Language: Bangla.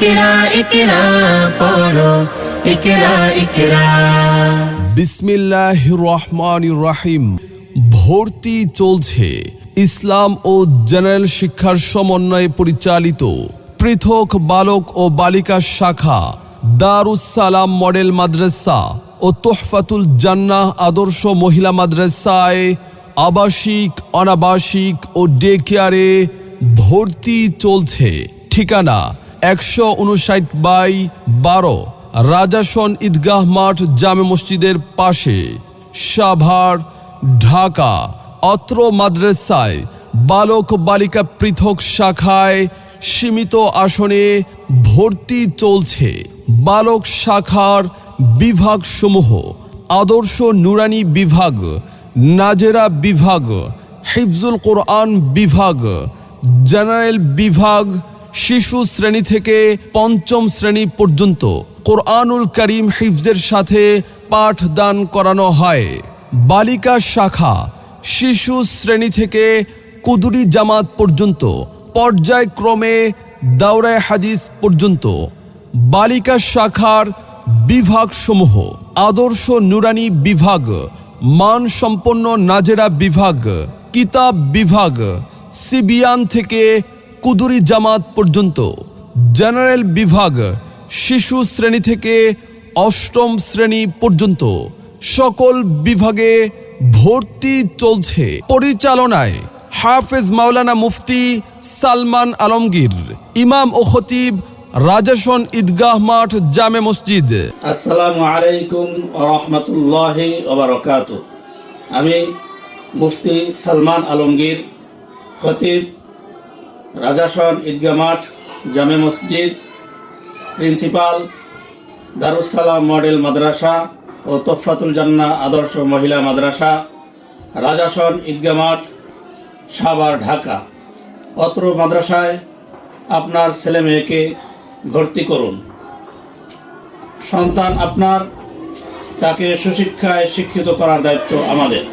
ইকরা ইকরা পড়ো ইকরা ইকরা। বিসমিল্লাহির রহমানির রহিম। ভর্তি চলছে ইসলাম ও জেনারেল শিক্ষার সমন্বয়ে পরিচালিত পৃথক বালক ও বালিকা শাখা দারুস সালাম মডেল মাদ্রাসা ও তোহফাতুল জান্নাহ আদর্শ মহিলা মাদ্রাসায় আবাসিক, অনাবাসিক ও ডে কেয়ারে ভর্তি চলছে। ঠিকানা ১৫৯/১২ রাজাসন ঈদগাহ মাঠ জামে মসজিদের পাশে, সাভার, ঢাকা। অত্র মাদ্রাসায় বালক বালিকা পৃথক শাখায় সীমিত আসনে ভর্তি চলছে। বালক শাখার বিভাগসমূহ: আদর্শ নুরানি বিভাগ, নাজেরা বিভাগ, হিফজুল কোরআন বিভাগ, জেনারেল বিভাগ। শিশু শ্রেণী থেকে পঞ্চম শ্রেণী পর্যন্ত কোরআনুল কারীম হিফজের সাথে পাঠদান করানো হয়। বালিকা শাখা শিশু শ্রেণী থেকে কুদুরি জামাত পর্যন্ত, পর্যায়ক্রমে দাওরায়ে হাদিস পর্যন্ত। বালিকা শাখার বিভাগসমূহ: আদর্শ নুরানি বিভাগ, মানসম্পন্ন নাজেরা বিভাগ, কিতাব বিভাগ, সিবিয়ান থেকে কুদুরি জামাত পর্যন্ত। জেনারেল বিভাগ শিশু শ্রেণী থেকে অষ্টম শ্রেণী পর্যন্ত। সকল বিভাগে ভর্তি চলছে। পরিচালনায় হাফেজ মাওলানা মুফতি সালমান আলমগীর, ইমাম ও খতিব, রাজাসন ঈদগাহ মাঠ জামে মসজিদ। আসসালামু আলাইকুম ওয়া রাহমাতুল্লাহি ওয়া বারাকাতুহু। আমি মুফতি সালমান আলমগীর, খতিব, রাজাসন ঈদগাহ মাঠ জামে মসজিদ, প্রিন্সিপাল দারুস সালাম মডেল মাদ্রাসা ও তোহফাতুল জান্নাহ আদর্শ মহিলা মাদ্রাসা, রাজাসন ঈদগাহ মাঠ, সাভার, ঢাকা। অত্র মাদ্রাসায় আপনার ছেলে মেয়েকে ভর্তি করুন। সন্তান আপনার, তাকে সুশিক্ষায় শিক্ষিত করার দায়িত্ব আমাদের।